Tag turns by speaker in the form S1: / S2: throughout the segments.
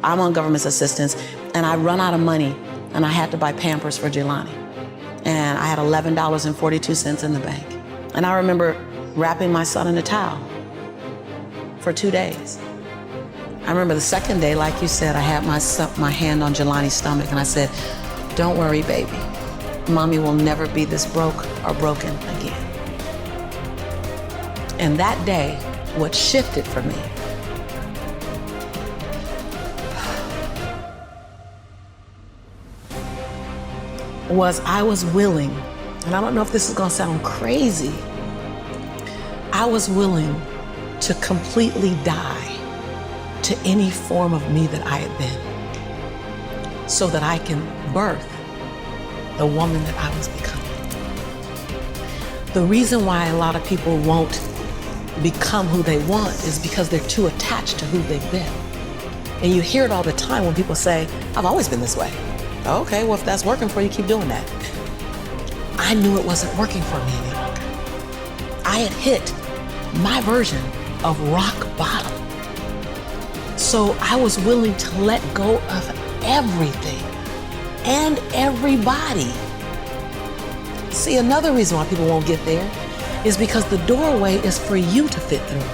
S1: I'm on government assistance, and I run out of money, and I had to buy Pampers for Jelani. And I had $11.42 in the bank. And I remember wrapping my son in a towel for 2 days. I remember the second day, like you said, I had my hand on Jelani's stomach, and I said, "Don't worry, baby. Mommy will never be this broke or broken again." And that day, what shifted for me was I was willing, and I don't know if this is gonna sound crazy, I was willing to completely die to any form of me that I had been, so that I can birth the woman that I was becoming. The reason why a lot of people won't become who they want is because they're too attached to who they've been. And you hear it all the time when people say, "I've always been this way." Okay, well, if that's working for you, keep doing that. I knew it wasn't working for me any longer. I had hit my version of rock bottom. So I was willing to let go of everything and everybody. See, another reason why people won't get there is because the doorway is for you to fit through.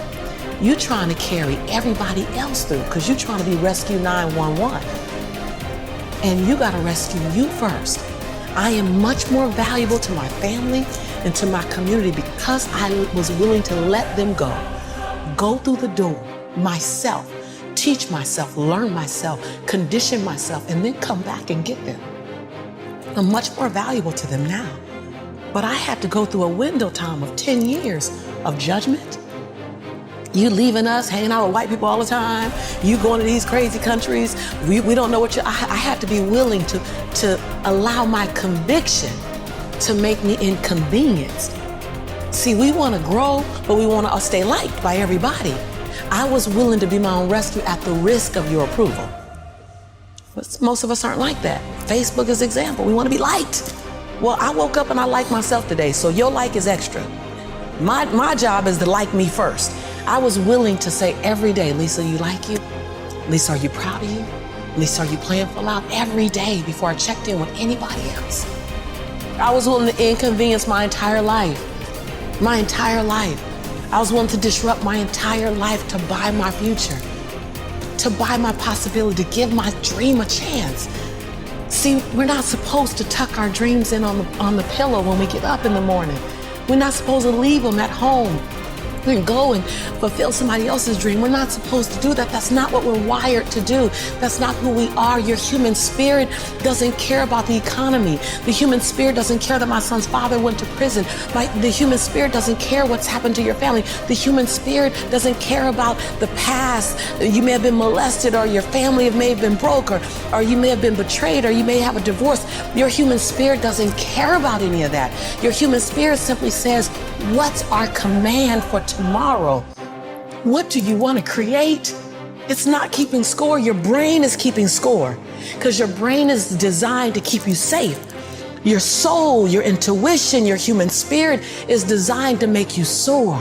S1: You're trying to carry everybody else through because you're trying to be Rescue 911. And you gotta rescue you first. I am much more valuable to my family and to my community because I was willing to let them go through the door myself, teach myself, learn myself, condition myself, and then come back and get them. I'm much more valuable to them now. But I had to go through a window time of 10 years of judgment. You leaving us, hanging out with white people all the time. You going to these crazy countries. We don't know what I had to be willing to allow my conviction to make me inconvenienced. See, we want to grow, but we want to stay liked by everybody. I was willing to be my own rescue at the risk of your approval. But most of us aren't like that. Facebook is an example. We want to be liked. Well, I woke up and I like myself today, so your like is extra. My job is to like me first. I was willing to say every day, "Lisa, you like you? Lisa, are you proud of you? Lisa, are you playing full out?" Every day before I checked in with anybody else. I was willing to inconvenience my entire life. My entire life. I was willing to disrupt my entire life to buy my future, to buy my possibility, to give my dream a chance. See, we're not supposed to tuck our dreams in on the pillow when we get up in the morning. We're not supposed to leave them at home and go and fulfill somebody else's dream. We're not supposed to do that. That's not what we're wired to do. That's not who we are. Your human spirit doesn't care about the economy. The human spirit doesn't care that my son's father went to prison. The human spirit doesn't care what's happened to your family. The human spirit doesn't care about the past. You may have been molested, or your family may have been broke, or you may have been betrayed, or you may have a divorce. Your human spirit doesn't care about any of that. Your human spirit simply says, "What's our command for tomorrow? What do you want to create?" It's not keeping score. Your brain is keeping score because your brain is designed to keep you safe. Your soul, your intuition, your human spirit is designed to make you soar.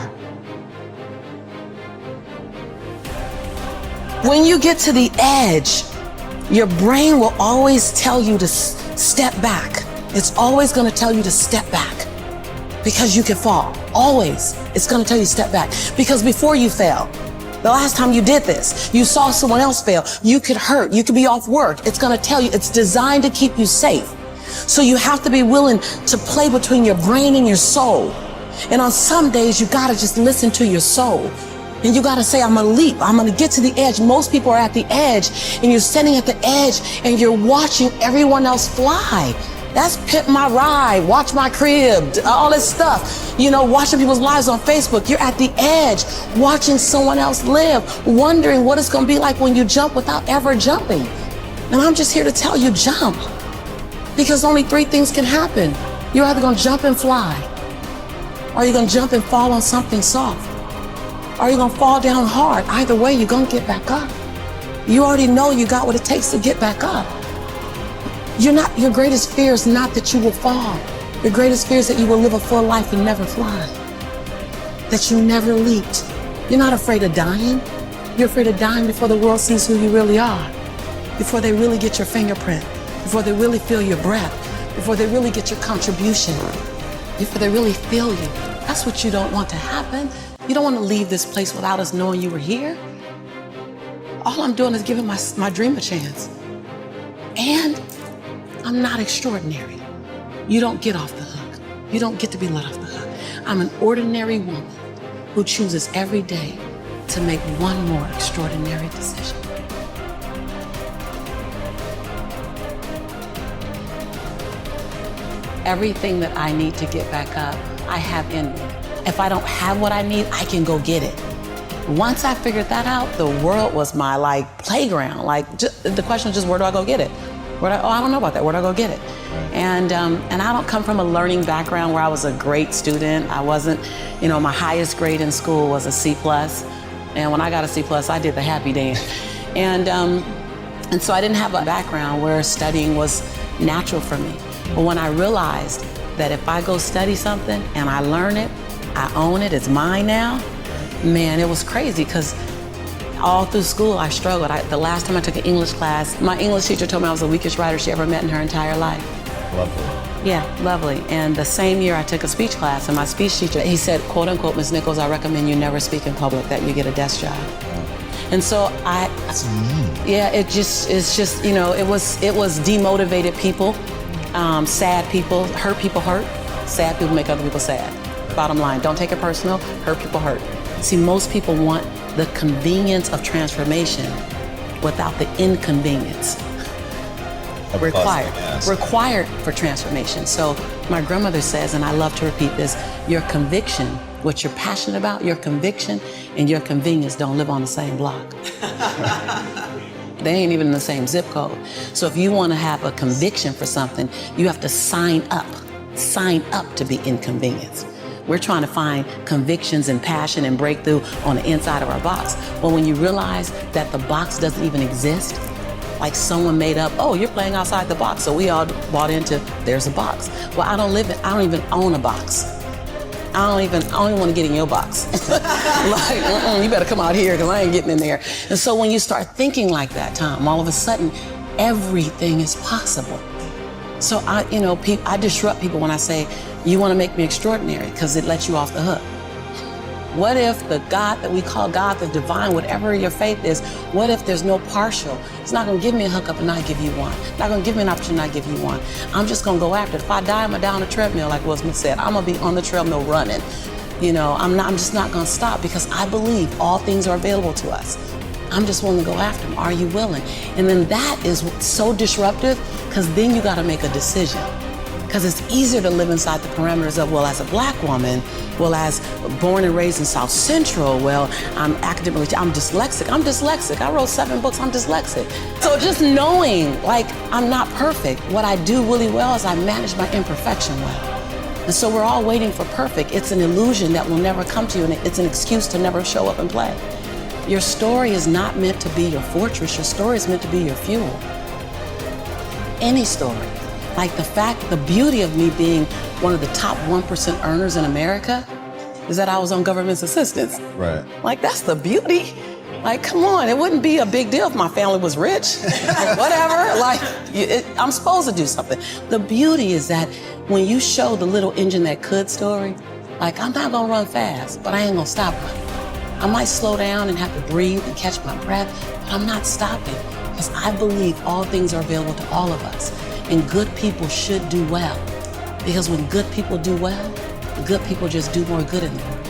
S1: When you get to the edge, your brain will always tell you to step back. It's always going to tell you to step back. Because you can fall, always. It's gonna tell you to step back. Because before you fell, the last time you did this, you saw someone else fail, you could hurt, you could be off work. It's gonna tell you, it's designed to keep you safe. So you have to be willing to play between your brain and your soul. And on some days, you gotta just listen to your soul. And you gotta say, "I'm gonna leap, I'm gonna get to the edge." Most people are at the edge, and you're standing at the edge, and you're watching everyone else fly. That's Pimp My Ride, Watch My Crib, all this stuff. You know, watching people's lives on Facebook. You're at the edge, watching someone else live, wondering what it's gonna be like when you jump without ever jumping. And I'm just here to tell you, jump. Because only 3 things can happen. You're either gonna jump and fly, or you're gonna jump and fall on something soft, or you're gonna fall down hard. Either way, you're gonna get back up. You already know you got what it takes to get back up. Your greatest fear is not that you will fall. Your greatest fear is that you will live a full life and never fly. That you never leaped. You're not afraid of dying. You're afraid of dying before the world sees who you really are. before they really get your fingerprint, before they really feel your breath, before they really get your contribution, before they really feel you. That's what you don't want to happen. You don't want to leave this place without us knowing you were here. All I'm doing is giving my dream a chance. And I'm not extraordinary. You don't get off the hook. You don't get to be let off the hook. I'm an ordinary woman who chooses every day to make one more extraordinary decision. Everything that I need to get back up, I have in me. If I don't have what I need, I can go get it. Once I figured that out, the world was my playground. The question was just, where do I go get it? I don't know about that. Where do I go get it? And I don't come from a learning background where I was a great student. I wasn't, my highest grade in school was a C+. And when I got a C+, I did the happy dance. And so I didn't have a background where studying was natural for me. But when I realized that if I go study something and I learn it, I own it, it's mine now, man, it was crazy because all through school I struggled. The last time I took an English class, my English teacher told me I was the weakest writer she ever met in her entire life.
S2: Lovely.
S1: Yeah, lovely. And the same year I took a speech class, and my speech teacher, he said, quote unquote, Ms. Nichols, I recommend you never speak in public, that you get a desk job. And so
S2: That's mean.
S1: Yeah, it was demotivated people, sad people hurt, sad people make other people sad. Bottom line, don't take it personal, hurt people hurt. See, most people want the convenience of transformation without the inconvenience required for transformation. So my grandmother says, and I love to repeat this, your conviction, what you're passionate about, your conviction and your convenience don't live on the same block. They ain't even in the same zip code. So if you want to have a conviction for something, you have to sign up to be inconvenienced. We're trying to find convictions and passion and breakthrough on the inside of our box. But when you realize that the box doesn't even exist, like someone made up, oh, you're playing outside the box. So we all bought into, there's a box. Well, I don't even own a box. I don't even want to get in your box. You better come out here because I ain't getting in there. And so when you start thinking like that, Tom, all of a sudden, everything is possible. So I disrupt people when I say, you want to make me extraordinary because it lets you off the hook. What if the God that we call God, the divine, whatever your faith is, what if there's no partial? It's not going to give me a hookup and not give you one. Not going to give me an opportunity and not give you one. I'm just going to go after it. If I die, I'm going to die on the treadmill, like Will Smith said. I'm going to be on the treadmill running. I'm just not going to stop because I believe all things are available to us. I'm just willing to go after them. Are you willing? And then that is so disruptive because then you got to make a decision. Because it's easier to live inside the parameters of, well, as a black woman, well, as born and raised in South Central, well, I'm dyslexic. I wrote 7 books, I'm dyslexic. So just knowing, I'm not perfect. What I do really well is I manage my imperfection well. And so we're all waiting for perfect. It's an illusion that will never come to you, and it's an excuse to never show up and play. Your story is not meant to be your fortress. Your story is meant to be your fuel. Any story. The beauty of me being one of the top 1% earners in America is that I was on government's assistance.
S2: Right.
S1: That's the beauty. Come on, it wouldn't be a big deal if my family was rich. Whatever, I'm supposed to do something. The beauty is that when you show the little engine that could story, I'm not gonna run fast, but I ain't gonna stop running. I might slow down and have to breathe and catch my breath, but I'm not stopping because I believe all things are available to all of us. And good people should do well. Because when good people do well, good people just do more good in the world.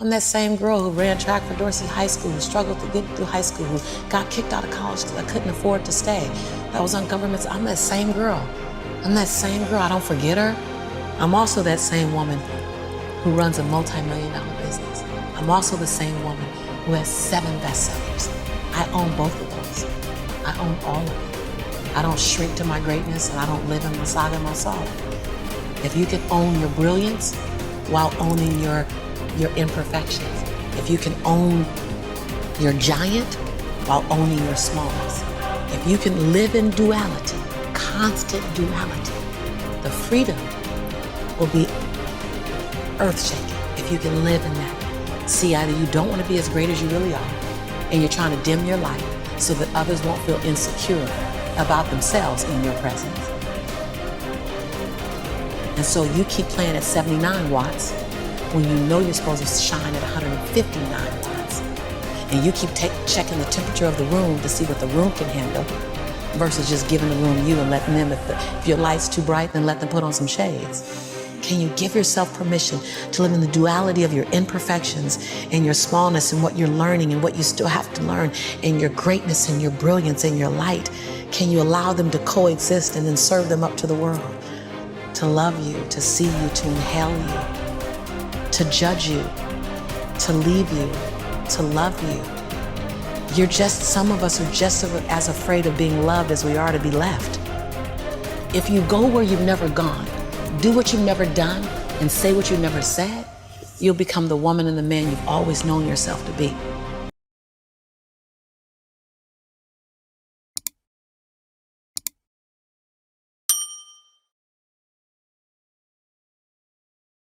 S1: I'm that same girl who ran track for Dorsey High School, who struggled to get through high school, who got kicked out of college because I couldn't afford to stay. That was on government. I'm that same girl. I don't forget her. I'm also that same woman who runs a multi-million-dollar business. I'm also the same woman who has 7 bestsellers. I own both of those. I own all of it. I don't shrink to my greatness, and I don't live in the saga myself. If you can own your brilliance while owning your imperfections, if you can own your giant while owning your smallness, if you can live in duality, constant duality, the freedom will be earth-shaking if you can live in that. See, either you don't want to be as great as you really are, and you're trying to dim your light so that others won't feel insecure about themselves in your presence. And so you keep playing at 79 watts when you know you're supposed to shine at 159 watts. And you keep checking the temperature of the room to see what the room can handle versus just giving the room you and letting them, if your light's too bright, then let them put on some shades. Can you give yourself permission to live in the duality of your imperfections and your smallness and what you're learning and what you still have to learn and your greatness and your brilliance and your light? Can you allow them to coexist and then serve them up to the world? To love you, to see you, to inhale you, to judge you, to leave you, to love you. Some of us are just as afraid of being loved as we are to be left. If you go where you've never gone, do what you've never done, and say what you've never said, you'll become the woman and the man you've always known yourself to be.